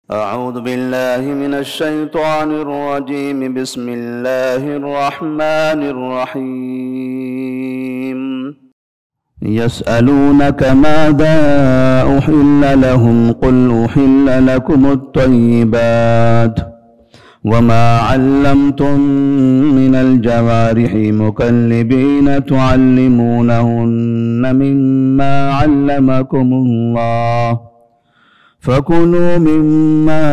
أعوذ بالله من الشيطان الرجيم. بسم الله الرحمن الرحيم. يسألونك ماذا أحل لهم قل أحل لكم الطيبات وما علمتم من الجوارح مكلبين تعلمونهن مما علمكم الله فكلوا مما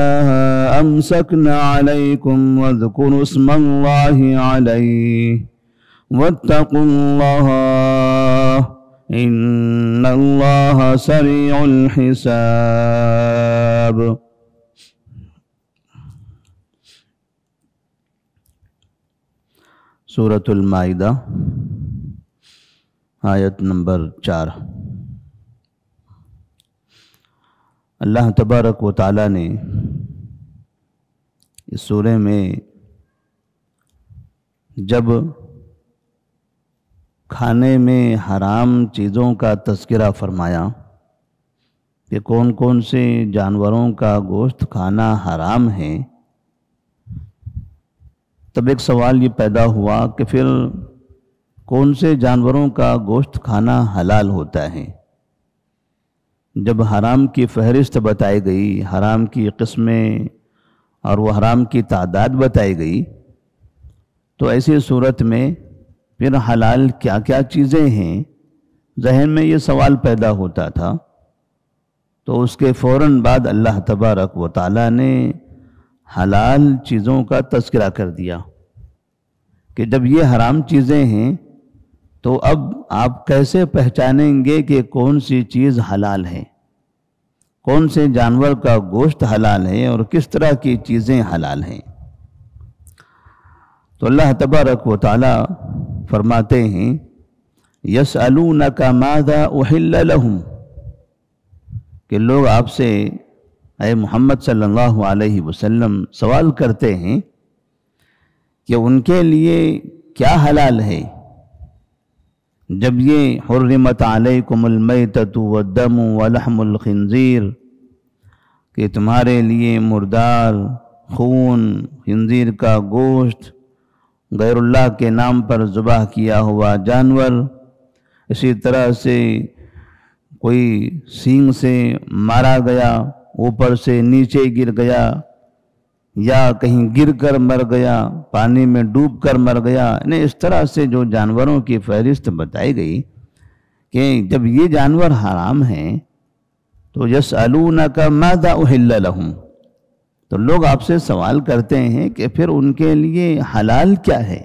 أمسكن عليكم واذكروا اسم الله عليه واتقوا الله إن الله سريع الحساب. سورۃ المائدہ آیت نمبر 4. اللہ تبارک و تعالیٰ نے اس سورہ میں جب کھانے میں حرام چیزوں کا تذکرہ فرمایا کہ کون کون سے جانوروں کا گوشت کھانا حرام ہے، تب ایک سوال یہ پیدا ہوا کہ پھر کون سے جانوروں کا گوشت کھانا حلال ہوتا ہے؟ جب حرام کی فہرست بتائی گئی، حرام کی قسمیں اور وہ حرام کی تعداد بتائی گئی، تو ایسی صورت میں پھر حلال کیا کیا چیزیں ہیں، ذہن میں یہ سوال پیدا ہوتا تھا. تو اس کے فوراً بعد اللہ تبارک و تعالیٰ نے حلال چیزوں کا تذکرہ کر دیا کہ جب یہ حرام چیزیں ہیں تو اب آپ کیسے پہچانیں گے کہ کون سی چیز حلال ہے، کون سے جانور کا گوشت حلال ہے اور کس طرح کی چیزیں حلال ہیں. تو اللہ تبارک و تعالی فرماتے ہیں یسألونک ماذا احل لہم، کہ لوگ آپ سے اے محمد صلی اللہ علیہ وسلم سوال کرتے ہیں کہ ان کے لیے کیا حلال ہے. جب یہ حرمت علیکم المیتۃ والدم ولحم الخنزیر، کہ تمہارے لیے مردار، خون، خنزیر کا گوشت، غیر اللہ کے نام پر ذبح کیا ہوا جانور، اسی طرح سے کوئی سینگ سے مارا گیا، اوپر سے نیچے گر گیا، یا کہیں گر کر مر گیا، پانی میں ڈوب کر مر گیا، یعنی اس طرح سے جو جانوروں کی فہرست بتائی گئی کہ جب یہ جانور حرام ہیں تو یسألونک ماذا احل لہم، تو لوگ آپ سے سوال کرتے ہیں کہ پھر ان کے لیے حلال کیا ہے،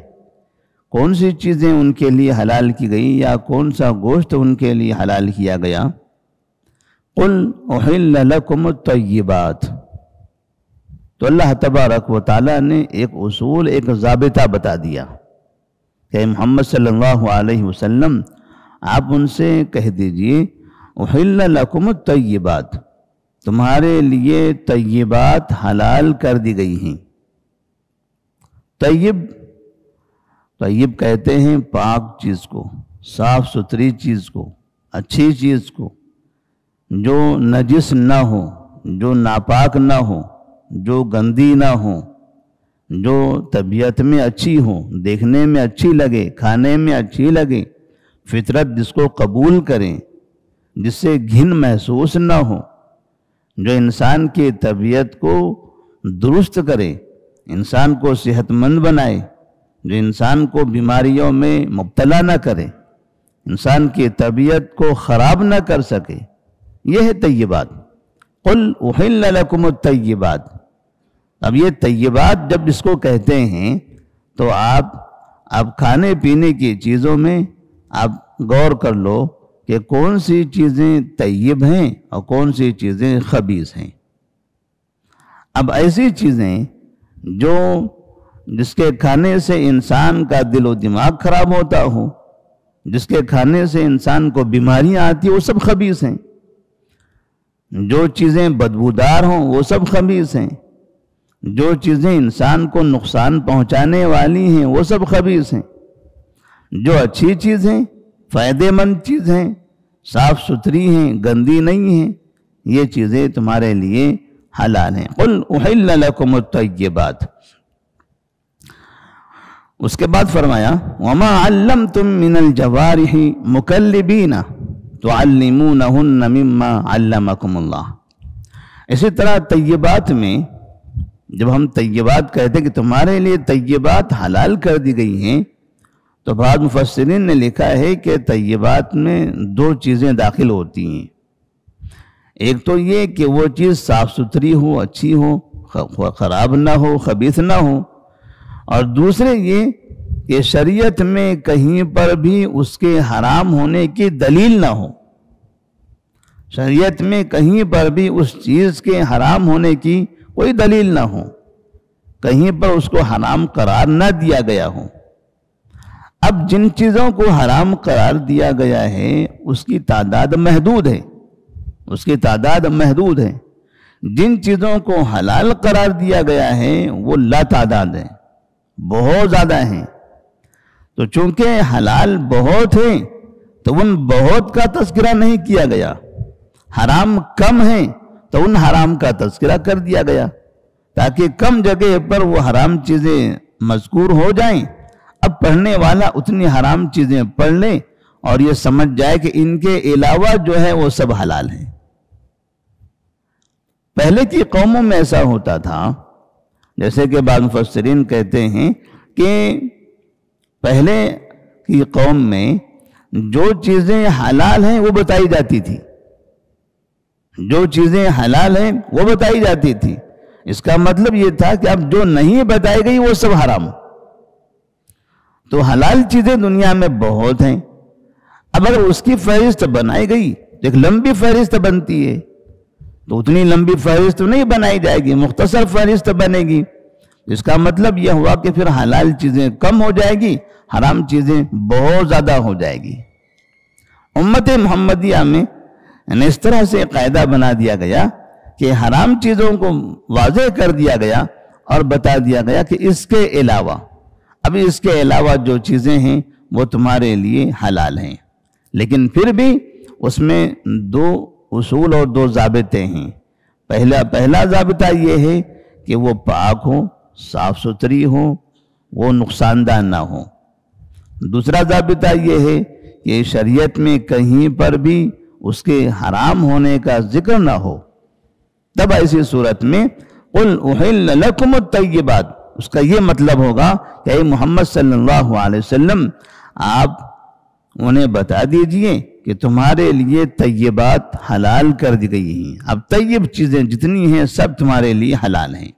کون سی چیزیں ان کے لیے حلال کی گئی یا کون سا گوشت ان کے لیے حلال کیا گیا. قل احل لکم الطیبات، تو اللہ تبارک و تعالیٰ نے ایک اصول، ایک ضابطہ بتا دیا کہ محمد صلی اللہ علیہ وسلم آپ ان سے کہہ دیجئے احل لکم الطیبات، تمہارے لیے طیبات حلال کر دی گئی ہیں. طیب کہتے ہیں پاک چیز کو، صاف ستھری چیز کو، اچھی چیز کو، جو نجس نہ ہو، جو ناپاک نہ ہو، جو گندی نہ ہو، جو طبیعت میں اچھی ہو، دیکھنے میں اچھی لگے، کھانے میں اچھی لگے، فطرت جس کو قبول کریں، جس سے گھن محسوس نہ ہو، جو انسان کی طبیعت کو درست کرے، انسان کو صحت مند بنائے، جو انسان کو بیماریوں میں مبتلا نہ کرے، انسان کی طبیعت کو خراب نہ کر سکے، یہ ہے طیبات. قل احل لکم الطیبات. اب یہ طیبات جب اس کو کہتے ہیں تو آپ کھانے پینے کی چیزوں میں آپ غور کر لو کہ کون سی چیزیں طیب ہیں اور کون سی چیزیں خبیث ہیں. اب ایسی چیزیں جس کے کھانے سے انسان کا دل و دماغ خراب ہوتا ہو، جس کے کھانے سے انسان کو بیماریاں آتی ہیں، وہ سب خبیث ہیں. جو چیزیں بدبودار ہوں وہ سب خبیث ہیں. جو چیزیں انسان کو نقصان پہنچانے والی ہیں وہ سب خبیث ہیں. جو اچھی چیز ہیں، فائدہ مند چیز ہیں، صاف ستھری ہیں، گندی نہیں ہیں، یہ چیزیں تمہارے لیے حلال ہیں۔ قل احل لکم الطیبات۔ اس کے بعد فرمایا وما علمتم من الجوارح مکلبین تعلمونہن مما علمکم اللہ۔ اسی طرح طیبات میں جب ہم طیبات کہتے ہیں کہ تمہارے لیے طیبات حلال کر دی گئی ہیں، تو بعض مفسرین نے لکھا ہے کہ طیبات میں دو چیزیں داخل ہوتی ہیں۔ ایک تو یہ کہ وہ چیز صاف ستھری ہو، اچھی ہو، خراب نہ ہو، خبیث نہ ہو، اور دوسرے یہ کہ شریعت میں کہیں پر بھی اس کے حرام ہونے کی دلیل نہ ہو۔ شریعت میں کہیں پر بھی اس چیز کے حرام ہونے کی کوئی دلیل نہ ہو، کہیں پر اس کو حرام قرار نہ دیا گیا ہو۔ اب جن چیزوں کو حرام قرار دیا گیا ہے اس کی تعداد محدود ہے، اس کی تعداد محدود ہے۔ جن چیزوں کو حلال قرار دیا گیا ہے وہ لا تعداد ہے، بہت زیادہ ہیں۔ تو چونکہ حلال بہت ہیں تو ان بہت کا تذکرہ نہیں کیا گیا، حرام کم ہیں تو ان حرام کا تذکرہ کر دیا گیا، تاکہ کم جگہ پر وہ حرام چیزیں مذکور ہو جائیں۔ اب پڑھنے والا اتنی حرام چیزیں پڑھ لے اور یہ سمجھ جائے کہ ان کے علاوہ جو ہے وہ سب حلال ہیں۔ پہلے کی قوموں میں ایسا ہوتا تھا، جیسے کہ بعض مفسرین کہتے ہیں کہ پہلے کی قوم میں جو چیزیں حلال ہیں وہ بتائی جاتی تھی، جو چیزیں حلال ہیں وہ بتائی جاتی تھی۔ اس کا مطلب یہ تھا کہ اب جو نہیں بتائی گئی وہ سب حرام۔ تو حلال چیزیں دنیا میں بہت ہیں، اب اگر اس کی فہرست بنائی گئی تو ایک لمبی فہرست بنتی ہے، تو اتنی لمبی فہرست نہیں بنائی جائے گی، مختصر فہرست بنے گی۔ اس کا مطلب یہ ہوا کہ پھر حلال چیزیں کم ہو جائے گی، حرام چیزیں بہت زیادہ ہو جائے گی۔ امت محمدیہ میں اس طرح سے قاعدہ بنا دیا گیا کہ حرام چیزوں کو واضح کر دیا گیا اور بتا دیا گیا کہ اس کے علاوہ، اب اس کے علاوہ جو چیزیں ہیں وہ تمہارے لیے حلال ہیں، لیکن پھر بھی اس میں دو اصول اور دو ضابطے ہیں۔ پہلا ضابطہ یہ ہے کہ وہ پاک ہو، صاف ستھری ہو، وہ نقصان دہ نہ ہو۔ دوسرا ضابطہ یہ ہے کہ شریعت میں کہیں پر بھی اس کے حرام ہونے کا ذکر نہ ہو۔ تب ایسی صورت میں قل احل لکم الطیبات، اس کا یہ مطلب ہوگا کہ اے محمد صلی اللہ علیہ وسلم آپ انہیں بتا دیجئے کہ تمہارے لیے طیبات حلال کر دی گئی ہیں۔ اب طیب چیزیں جتنی ہیں سب تمہارے لیے حلال ہیں۔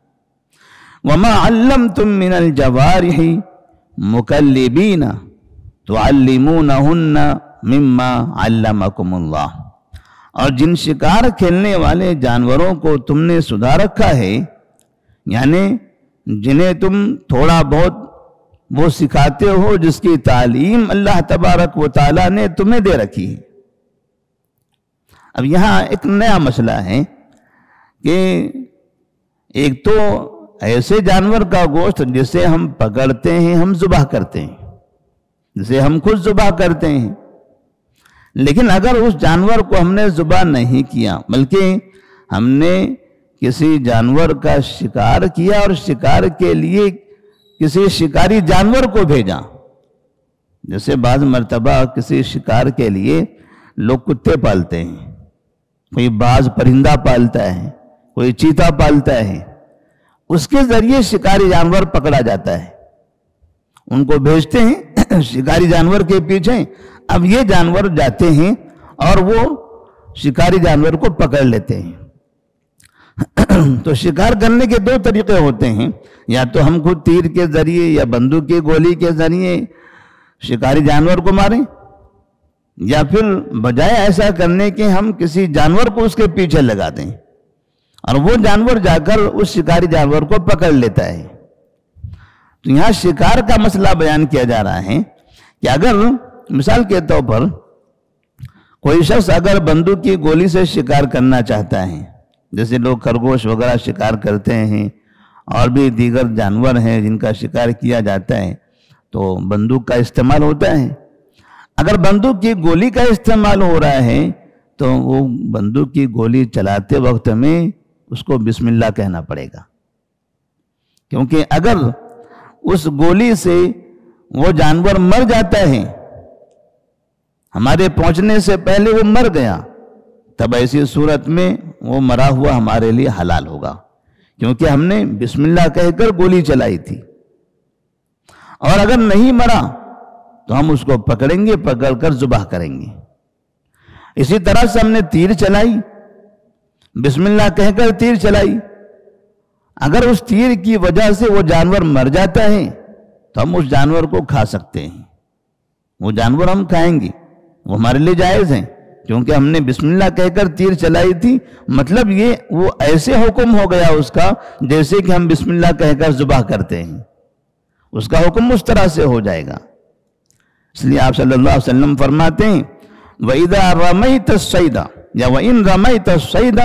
وَمَا عَلَّمْتُم مِّنَ الْجَوَارِحِ مُكَلِّبِينَ تُعَلِّمُونَهُنَّ مِمَّا عَلَّمَكُمُ اللَّهُ، اور جن شکار کھیلنے والے جانوروں کو تم نے سدھا رکھا ہے، یعنی جنہیں تم تھوڑا بہت وہ سکھاتے ہو، جس کی تعلیم اللہ تبارک و تعالیٰ نے تمہیں دے رکھی ہے۔ اب یہاں ایک نیا مسئلہ ہے کہ ایک تو ایسے جانور کا گوشت جسے ہم پکڑتے ہیں، ہم ذبح کرتے ہیں، جسے ہم خود ذبح کرتے ہیں، لیکن اگر اس جانور کو ہم نے ذبح نہیں کیا بلکہ ہم نے کسی جانور کا شکار کیا اور شکار کے لیے کسی شکاری جانور کو بھیجا، جیسے بعض مرتبہ کسی شکار کے لیے لوگ کتے پالتے ہیں، کوئی باز پرندہ پالتا ہے، کوئی چیتا پالتا ہے، اس کے ذریعے شکاری جانور پکڑا جاتا ہے، ان کو بھیجتے ہیں شکاری جانور کے پیچھے۔ اب یہ جانور جاتے ہیں اور وہ شکاری جانور کو پکڑ لیتے ہیں۔ تو شکار کرنے کے دو طریقے ہوتے ہیں، یا تو ہم خود تیر کے ذریعے یا بندوق کی گولی کے ذریعے شکاری جانور کو ماریں، یا پھر بجائے ایسا کرنے کے ہم کسی جانور کو اس کے پیچھے لگا دیں اور وہ جانور جا کر اس شکاری جانور کو پکڑ لیتا ہے۔ تو یہاں شکار کا مسئلہ بیان کیا جا رہا ہے کہ اگر مثال کے طور پر کوئی شخص اگر بندوق کی گولی سے شکار کرنا چاہتا ہے، جیسے لوگ خرگوش وغیرہ شکار کرتے ہیں اور بھی دیگر جانور ہیں جن کا شکار کیا جاتا ہے، تو بندوق کا استعمال ہوتا ہے۔ اگر بندوق کی گولی کا استعمال ہو رہا ہے تو وہ بندوق کی گولی چلاتے وقت میں اس کو بسم اللہ کہنا پڑے گا، کیونکہ اگر اس گولی سے وہ جانور مر جاتا ہے، ہمارے پہنچنے سے پہلے وہ مر گیا، تب ایسی صورت میں وہ مرا ہوا ہمارے لیے حلال ہوگا، کیونکہ ہم نے بسم اللہ کہہ کر گولی چلائی تھی۔ اور اگر نہیں مرا تو ہم اس کو پکڑیں گے، پکڑ کر ذبح کریں گے۔ اسی طرح سے ہم نے تیر چلائی، بسم اللہ کہہ کر تیر چلائی، اگر اس تیر کی وجہ سے وہ جانور مر جاتا ہے تو ہم اس جانور کو کھا سکتے ہیں، وہ جانور ہم کھائیں گے، وہ ہمارے لیے جائز ہیں، کیونکہ ہم نے بسم اللہ کہہ کر تیر چلائی تھی۔ مطلب یہ وہ ایسے حکم ہو گیا اس کا جیسے کہ ہم بسم اللہ کہہ کر ذبح کرتے ہیں، اس کا حکم اس طرح سے ہو جائے گا۔ اس لیے آپ صلی اللہ علیہ وسلم فرماتے ہیں وَإِذَا رَمَيْتَ الصَّيْدَ یا وَإِن رَمَيْتَ الصَّيْدَ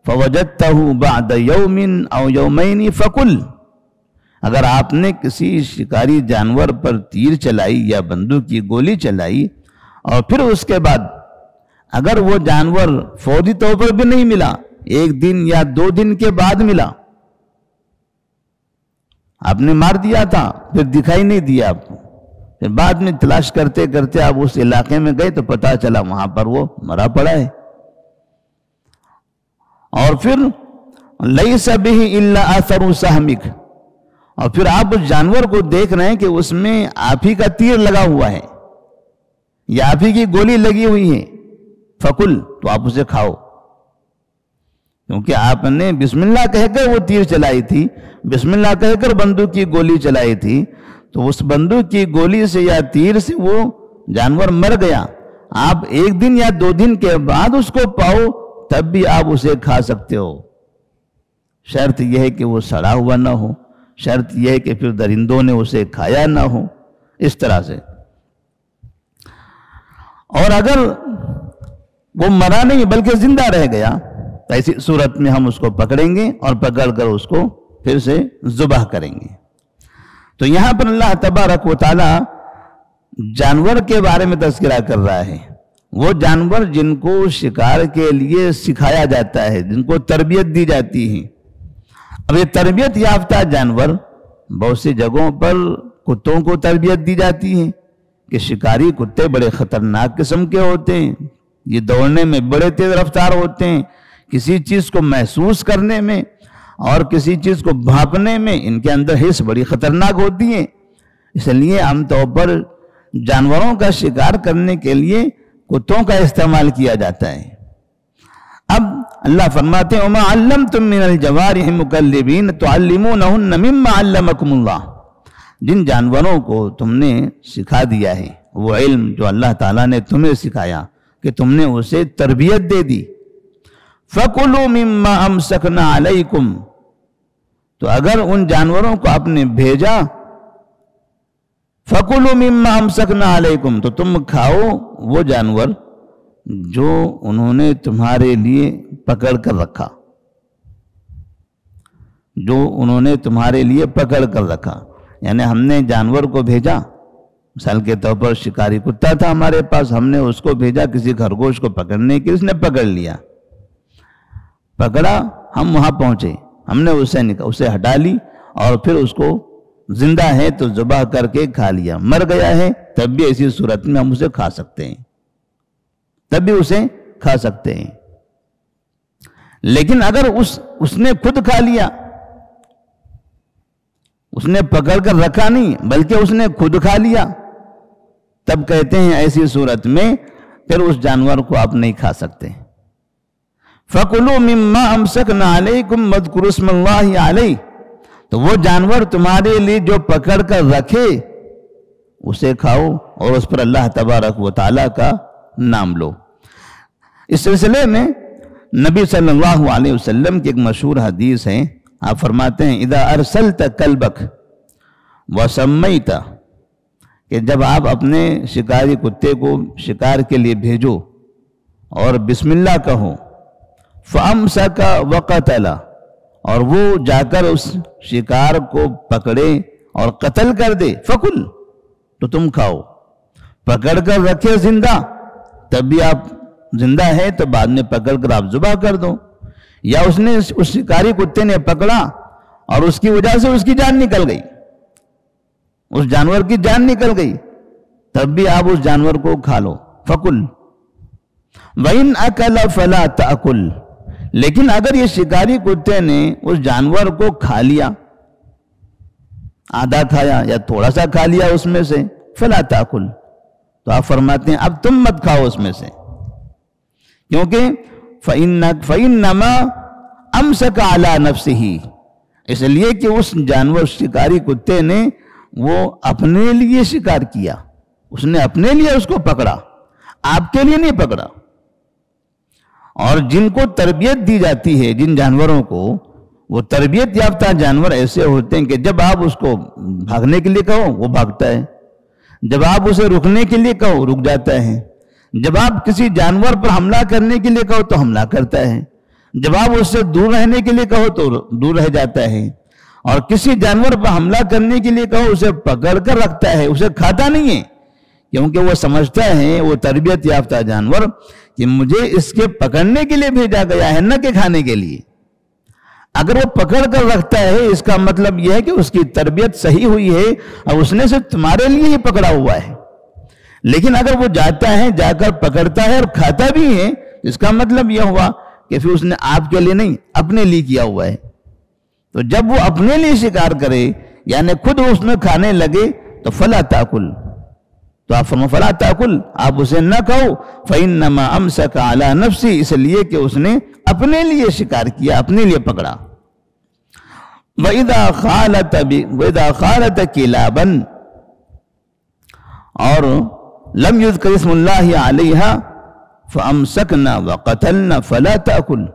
فَوَجَدْتَهُ بَعْدَ يَوْمٍ أَوْ يَوْمَيْنِ فَكُلْ، اگر آپ نے کسی شکاری جانور پر تیر چلائی یا بندوق کی گولی چلائی اور پھر اس کے بعد اگر وہ جانور فوری طور پر بھی نہیں ملا، 1 دن یا 2 دن کے بعد ملا، آپ نے مار دیا تھا پھر دکھائی نہیں دیا آپ کو، پھر بعد میں تلاش کرتے کرتے آپ اس علاقے میں گئے تو پتا چلا وہاں پر وہ مرا پڑا ہے، اور پھر لَيْسَ بِهِ إِلَّا أَثَرُ سَهْمِكَ، اور پھر آپ اس جانور کو دیکھ رہے ہیں کہ اس میں آپ ہی کا تیر لگا ہوا ہے یا آپ ہی کی گولی لگی ہوئی ہے، فَكُلْ، تو آپ اسے کھاؤ، کیونکہ آپ نے بسم اللہ کہہ کر وہ تیر چلائی تھی، بسم اللہ کہہ کر بندوق کی گولی چلائی تھی، تو اس بندوق کی گولی سے یا تیر سے وہ جانور مر گیا، آپ 1 دن یا 2 دن کے بعد اس کو پاؤ تب بھی آپ اسے کھا سکتے ہو، شرط یہ ہے کہ وہ سڑا ہوا نہ ہو، شرط یہ ہے کہ پھر درندوں نے اسے کھایا نہ ہو، اس طرح سے۔ اور اگر وہ مرا نہیں بلکہ زندہ رہ گیا تو ایسی صورت میں ہم اس کو پکڑیں گے اور پکڑ کر اس کو پھر سے ذبح کریں گے۔ تو یہاں پر اللہ تبارک و تعالی جانور کے بارے میں تذکرہ کر رہا ہے، وہ جانور جن کو شکار کے لیے سکھایا جاتا ہے، جن کو تربیت دی جاتی ہے۔ اب یہ تربیت یافتہ جانور بہت سی جگہوں پر کتوں کو تربیت دی جاتی ہے کہ شکاری کتے بڑے خطرناک قسم کے ہوتے ہیں، یہ دوڑنے میں بڑے تیز رفتار ہوتے ہیں، کسی چیز کو محسوس کرنے میں اور کسی چیز کو بھانپنے میں ان کے اندر حس بڑی خطرناک ہوتی ہے، اس لیے عام طور پر جانوروں کا شکار کرنے کے لیے کتوں کا استعمال کیا جاتا ہے۔ اب اللہ فرماتے ہیں وَمَا عَلَّمْتُم مِّنَ الْجَوَارِحِ مُكَلِّبِينَ تُعَلِّمُونَهُنَّ مِمَّا عَلَّمَكُمُ اللَّهُ، جن جانوروں کو تم نے سکھا دیا ہے وہ علم جو اللہ تعالیٰ نے تمہیں سکھایا کہ تم نے اسے تربیت دے دی، فَكُلُوا مِمَّا أَمْسَكْنَا عَلَيْكُمْ، تو اگر ان جانوروں کو آپ نے بھیجا فَكُلُوا مِمَّا أَمْسَكْنَا عَلَيْكُمْ، تو تم کھاؤ وہ جانور جو انہوں نے تمہارے لیے پکڑ کر رکھا، جو انہوں نے تمہارے لیے پکڑ کر رکھا، یعنی ہم نے جانور کو بھیجا، مثال کے طور پر شکاری کتا تھا ہمارے پاس، ہم نے اس کو بھیجا کسی خرگوش کو پکڑنے کے، اس نے پکڑ لیا، پکڑا، ہم وہاں پہنچے، ہم نے اسے ہٹا لی اور پھر اس کو زندہ ہے تو ذبح کر کے کھا لیا، مر گیا ہے تب بھی ایسی صورت میں ہم اسے کھا سکتے ہیں، تب بھی اسے کھا سکتے ہیں۔ لیکن اگر اس نے خود کھا لیا، اس نے پکڑ کر رکھا نہیں بلکہ اس نے خود کھا لیا، تب کہتے ہیں ایسی صورت میں پھر اس جانور کو آپ نہیں کھا سکتے۔ فَكُلُوا مِمَّا أَمْسَكْنَا عَلَيْكُمْ وَاذْكُرُوا اسْمَ اللَّهِ عَلَيْهِ، تو وہ جانور تمہارے لیے جو پکڑ کر رکھے اسے کھاؤ اور اس پر اللہ تبارک و تعالیٰ کا نام لو۔ اس سلسلے میں نبی صلی اللہ علیہ وسلم کی ایک مشہور حدیث ہے، آپ فرماتے ہیں اذا ارسلت کلبک وسمیت، کہ جب آپ اپنے شکاری کتے کو شکار کے لیے بھیجو اور بسم اللہ کہو، فامسک وقتل، اور وہ جا کر اس شکار کو پکڑے اور قتل کر دے، فکل، تو تم کھاؤ، پکڑ کر رکھے زندہ تب بھی آپ زندہ ہے تو بعد میں پکڑ کر آپ ذبح کر دو، یا اس نے اس شکاری کتے نے پکڑا اور اس کی وجہ سے اس کی جان نکل گئی، اس جانور کی جان نکل گئی، تب بھی آپ اس جانور کو کھا لو. فَقُلْ وَإِنْ أَكَلَ فَلَا تَأْكُلْ، لیکن اگر یہ شکاری کتے نے اس جانور کو کھا لیا، آدھا کھایا یا تھوڑا سا کھا لیا اس میں سے، فَلَا تَأْكُلْ، تو آپ فرماتے ہیں اب تم مت کھاؤ اس میں سے، کیونکہ فَإِنَّمَا أَمْسَكَ عَلَى نَفْسِهِ، اس لیے کہ اس جانور شکاری کتے نے وہ اپنے لیے شکار کیا، اس نے اپنے لیے اس کو پکڑا، آپ کے لیے نہیں پکڑا. اور جن کو تربیت دی جاتی ہے، جن جانوروں کو، وہ تربیت یافتہ جانور ایسے ہوتے ہیں کہ جب آپ اس کو بھاگنے کے لیے کہو وہ بھاگتا ہے، جب آپ اسے رکنے کے لیے کہو رک جاتا ہے، جب آپ کسی جانور پر حملہ کرنے کے لیے کہو تو حملہ کرتا ہے، جب آپ اس سے دور رہنے کے لیے کہو تو دور رہ جاتا ہے، اور کسی جانور پر حملہ کرنے کے لیے کہو اسے پکڑ کر رکھتا ہے، اسے کھاتا نہیں ہے، کیونکہ وہ سمجھتا ہے، وہ تربیت یافتہ جانور، کہ مجھے اس کے پکڑنے کے لیے بھیجا گیا ہے، نہ کہ کھانے کے لیے. اگر وہ پکڑ کر رکھتا ہے اس کا مطلب یہ ہے کہ اس کی تربیت صحیح ہوئی ہے اور اس نے صرف تمہارے لیے ہی پکڑا ہوا ہے. لیکن اگر وہ جاتا ہے، جا کر پکڑتا ہے اور کھاتا بھی ہے، اس کا مطلب یہ ہوا کہ پھر اس نے آپ کے لیے نہیں اپنے لیے کیا ہوا ہے. تو جب وہ اپنے لیے شکار کرے یعنی خود اس میں کھانے لگے تو فَلَا تَأْكُلْ، تو آپ فرمائیں فَلَا تَأْكُلْ، آپ اسے نہ کھاؤ، فَإِنَّمَا أَمْسَكَ عَلَى نَفْسِهِ، اس لیے کہ اس نے اپنے لیے شکار کیا، اپنے لیے پکڑا. وَإِذَا خَالَتَ كِلَابًا، اور لم يذكر اسم اللہ علیہا فَأَمْسَكْنَا وَقَتَلْنَا فَلَا تَأْكُلْ.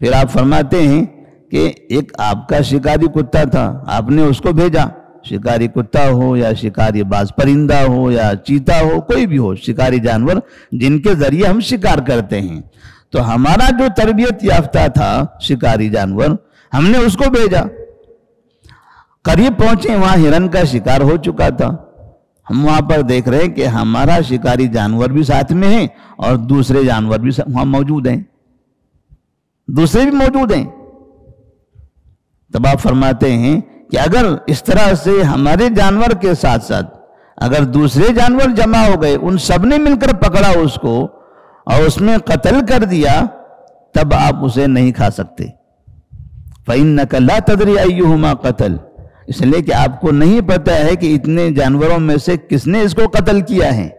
پھر آپ فرماتے ہیں کہ ایک آپ کا شکاری کتا تھا، آپ نے اس کو بھیجا، شکاری کتا ہو یا شکاری باز پرندہ ہو یا چیتا ہو، کوئی بھی ہو شکاری جانور جن کے ذریعے ہم شکار کرتے ہیں، تو ہمارا جو تربیت یافتہ تھا شکاری جانور، ہم نے اس کو بھیجا. قریب پہنچے، وہاں ہرن کا شکار ہو چکا تھا، ہم وہاں پر دیکھ رہے ہیں کہ ہمارا شکاری جانور بھی ساتھ میں ہیں اور دوسرے جانور بھی وہاں موجود ہیں، دوسرے بھی موجود ہیں. تب آپ فرماتے ہیں کہ اگر اس طرح سے ہمارے جانور کے ساتھ ساتھ اگر دوسرے جانور جمع ہو گئے، ان سب نے مل کر پکڑا اس کو اور اس میں قتل کر دیا، تب آپ اسے نہیں کھا سکتے. فَإِنَّكَ لَا تَدْرِي أَيُّهُمَا قَتَلْ، اس لیے کہ آپ کو نہیں پتہ ہے کہ اتنے جانوروں میں سے کس نے اس کو قتل کیا ہے.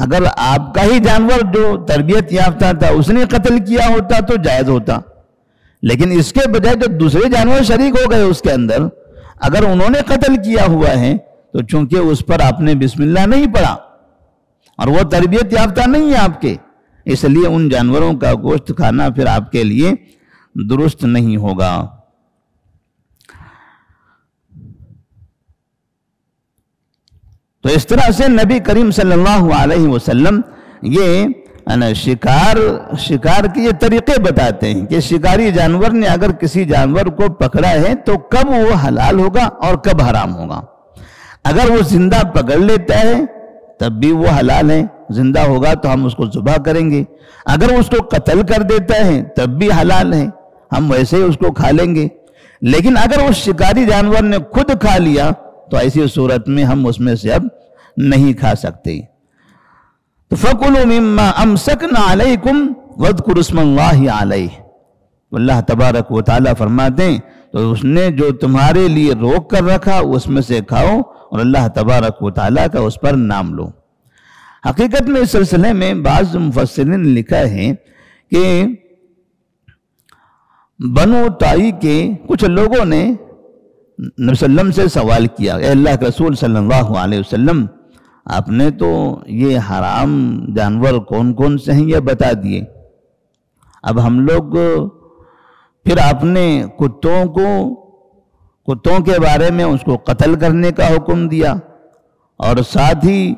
اگر آپ کا ہی جانور جو تربیت یافتہ تھا اس نے قتل کیا ہوتا تو جائز ہوتا، لیکن اس کے بجائے جو دوسرے جانور شریک ہو گئے اس کے اندر، اگر انہوں نے قتل کیا ہوا ہے تو چونکہ اس پر آپ نے بسم اللہ نہیں پڑھا اور وہ تربیت یافتہ نہیں ہے آپ کے، اس لیے ان جانوروں کا گوشت کھانا پھر آپ کے لیے درست نہیں ہوگا. تو اس طرح سے نبی کریم صلی اللہ علیہ وسلم یہ شکار کے یہ طریقے بتاتے ہیں کہ شکاری جانور نے اگر کسی جانور کو پکڑا ہے تو کب وہ حلال ہوگا اور کب حرام ہوگا. اگر وہ زندہ پکڑ لیتا ہے تب بھی وہ حلال ہے، زندہ ہوگا تو ہم اس کو ذبح کریں گے. اگر اس کو قتل کر دیتا ہے تب بھی حلال ہے، ہم ویسے ہی اس کو کھا لیں گے. لیکن اگر اس شکاری جانور نے خود کھا لیا تو ایسی صورت میں ہم اس میں سے اب نہیں کھا سکتے. تو فَكُلُوا مِمَّا أَمْسَكْنَا عَلَيْكُمْ وَاذْكُرُوا اسْمَ اللَّهِ عَلَيْهِ. اللہ تبارک و تعالیٰ فرماتے ہیں تو اس نے جو تمہارے لیے روک کر رکھا اس میں سے کھاؤ اور اللہ تبارک و تعالیٰ کا اس پر نام لو. حقیقت میں اس سلسلے میں بعض مفسرین نے لکھا ہے کہ بنو طائی کے کچھ لوگوں نے نبی صلی اللہ علیہ وسلم سے سوال کیا، اے اللہ کے رسول صلی اللہ علیہ وسلم، آپ نے تو یہ حرام جانور کون کون سے ہیں یہ بتا دیے، اب ہم لوگ پھر آپ نے کتوں کے بارے میں اس کو قتل کرنے کا حکم دیا، اور ساتھ ہی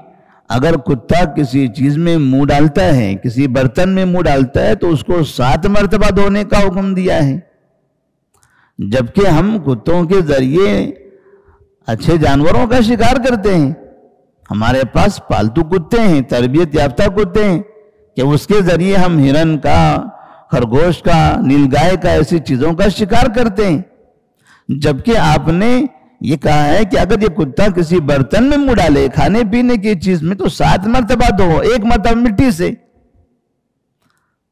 اگر کتا کسی چیز میں منہ ڈالتا ہے، کسی برتن میں منہ ڈالتا ہے تو اس کو 7 مرتبہ دھونے کا حکم دیا ہے. جبکہ ہم کتوں کے ذریعے اچھے جانوروں کا شکار کرتے ہیں، ہمارے پاس پالتو کتے ہیں، تربیت یافتہ کتے ہیں کہ اس کے ذریعے ہم ہرن کا، خرگوش کا، نیلگائے کا، ایسی چیزوں کا شکار کرتے ہیں، جبکہ آپ نے یہ کہا ہے کہ اگر یہ کتا کسی برتن میں منہ ڈالے کھانے پینے کی چیز میں تو 7 مرتبہ دھو، 1 مرتبہ مٹی سے۔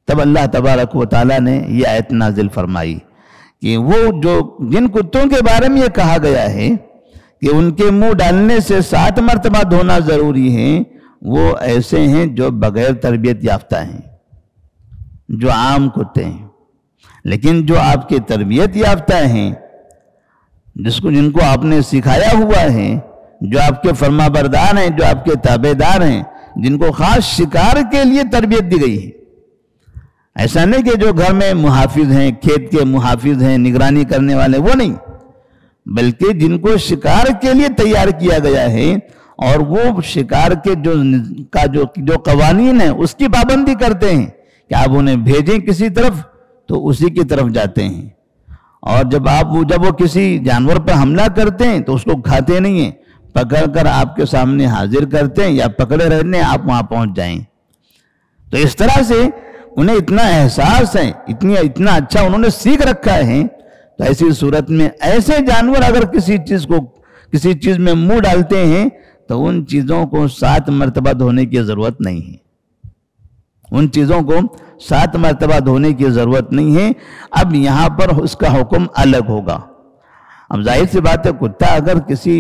تب اللہ تبارک و تعالیٰ نے یہ آیت نازل فرمائی کہ وہ جو جن کتوں کے بارے میں یہ کہا گیا ہے کہ ان کے منہ ڈالنے سے 7 مرتبہ دھونا ضروری ہے، وہ ایسے ہیں جو بغیر تربیت یافتہ ہیں، جو عام کتے ہیں۔ لیکن جو آپ کے تربیت یافتہ ہیں، جن کو آپ نے سکھایا ہوا ہے، جو آپ کے فرما بردار ہیں، جو آپ کے تابع دار ہیں، جن کو خاص شکار کے لیے تربیت دی گئی ہے، ایسا نہیں کہ جو گھر میں محافظ ہیں، کھیت کے محافظ ہیں، نگرانی کرنے والے، وہ نہیں، بلکہ جن کو شکار کے لیے تیار کیا گیا ہے اور وہ شکار کے جو قوانین ہیں اس کی پابندی کرتے ہیں کہ آپ انہیں بھیجیں کسی طرف تو اسی کی طرف جاتے ہیں، اور جب وہ کسی جانور پر حملہ کرتے ہیں تو اس کو کھاتے نہیں ہیں، پکڑ کر آپ کے سامنے حاضر کرتے ہیں یا پکڑے رہنے آپ وہاں پہنچ جائیں۔ تو اس طرح سے انہیں اتنا احساس ہے، اتنا اچھا انہوں نے سیکھ رکھا ہے، تو ایسی صورت میں ایسے جانور اگر کسی چیز میں منہ ڈالتے ہیں تو ان چیزوں کو 7 مرتبہ دھونے کی ضرورت نہیں ہے، ان چیزوں کو 7 مرتبہ دھونے کی ضرورت نہیں ہے۔ اب یہاں پر اس کا حکم الگ ہوگا۔ اب ظاہر سی بات ہے، کتا اگر کسی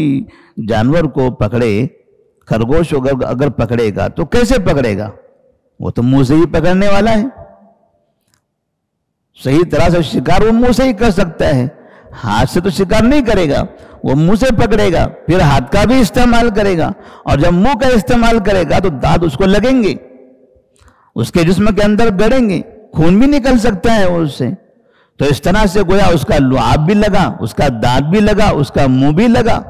جانور کو پکڑے، خرگوش اگر پکڑے گا تو کیسے پکڑے گا؟ وہ تو منہ سے ہی پکڑنے والا ہے، صحیح طرح سے شکار وہ منہ سے ہی کر سکتا ہے، ہاتھ سے تو شکار نہیں کرے گا، وہ منہ سے پکڑے گا، پھر ہاتھ کا بھی استعمال کرے گا، اور جب منہ کا استعمال کرے گا تو دانت اس کو لگیں گے، اس کے جسم کے اندر گڑیں گے، خون بھی نکل سکتا ہے اس سے۔ تو اس طرح سے گویا اس کا لعاب بھی لگا، اس کا دانت بھی لگا، اس کا منہ بھی لگا،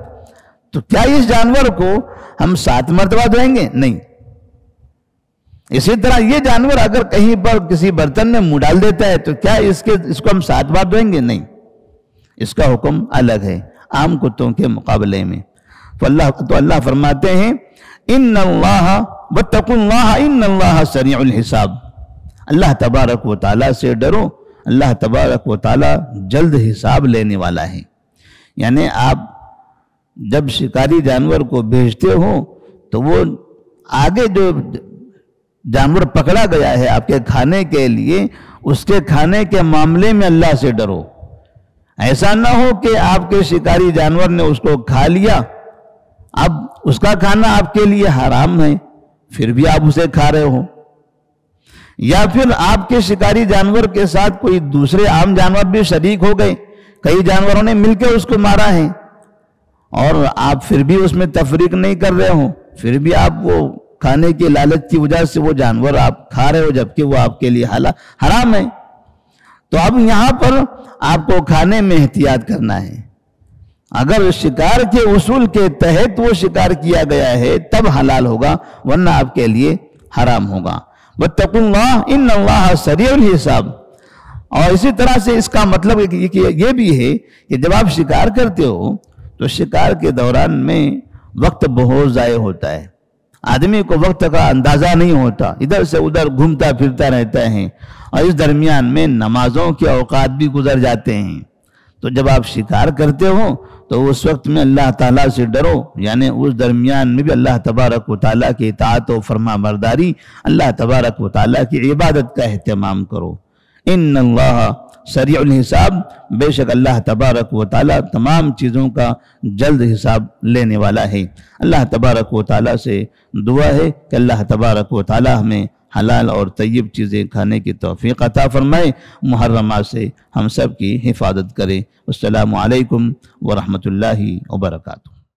تو کیا اس جانور کو ہم 7 مرتبہ دھوئیں گے؟ نہیں۔ اسی طرح یہ جانور اگر کہیں پر کسی برتن میں منہ ڈال دیتا ہے تو کیا اس کو ہم 7 بار دھوئیں گے؟ نہیں، اس کا حکم الگ ہے عام کتوں کے مقابلے میں۔ تو اللہ فرماتے ہیں ان اللہ واتقوا اللہ ان اللہ سریع الحساب، اللہ تبارک و تعالیٰ سے ڈرو، اللہ تبارک و تعالیٰ جلد حساب لینے والا ہے۔ یعنی آپ جب شکاری جانور کو بھیجتے ہو تو وہ آگے جو جانور پکڑا گیا ہے آپ کے کھانے کے لیے، اس کے کھانے کے معاملے میں اللہ سے ڈرو۔ ایسا نہ ہو کہ آپ کے شکاری جانور نے اس کو کھا لیا، اب اس کا کھانا آپ کے لیے حرام ہے، پھر بھی آپ اسے کھا رہے ہو، یا پھر آپ کے شکاری جانور کے ساتھ کوئی دوسرے عام جانور بھی شریک ہو گئے، کئی جانوروں نے مل کے اس کو مارا ہے، اور آپ پھر بھی اس میں تفریق نہیں کر رہے ہو، پھر بھی آپ وہ کھانے کی لالچ کی وجہ سے وہ جانور آپ کھا رہے ہو جبکہ وہ آپ کے لیے حرام ہے۔ تو اب یہاں پر آپ کو کھانے میں احتیاط کرنا ہے، اگر شکار کے اصول کے تحت وہ شکار کیا گیا ہے تب حلال ہوگا، ورنہ آپ کے لیے حرام ہوگا۔ واتقوا اللہ ان اللہ سریع الحساب۔ اور اسی طرح سے اس کا مطلب یہ بھی ہے کہ جب آپ شکار کرتے ہو تو شکار کے دوران میں وقت بہت ضائع ہوتا ہے، آدمی کو وقت کا اندازہ نہیں ہوتا، ادھر سے ادھر گھومتا پھرتا رہتا ہے، اور اس درمیان میں نمازوں کے اوقات بھی گزر جاتے ہیں۔ تو جب آپ شکار کرتے ہو تو اس وقت میں اللہ تعالیٰ سے ڈرو، یعنی اس درمیان میں بھی اللہ تبارک و تعالیٰ کی اطاعت و فرما برداری، اللہ تبارک و تعالیٰ کی عبادت کا اہتمام کرو۔ ان اللہ سریع الحساب، بے شک اللہ تبارک و تعالیٰ تمام چیزوں کا جلد حساب لینے والا ہے۔ اللہ تبارک و تعالیٰ سے دعا ہے کہ اللہ تبارک و تعالیٰ ہمیں حلال اور طیب چیزیں کھانے کی توفیق عطا فرمائے، محرمات سے ہم سب کی حفاظت کرے۔ السلام علیکم ورحمۃ اللہ وبرکاتہ۔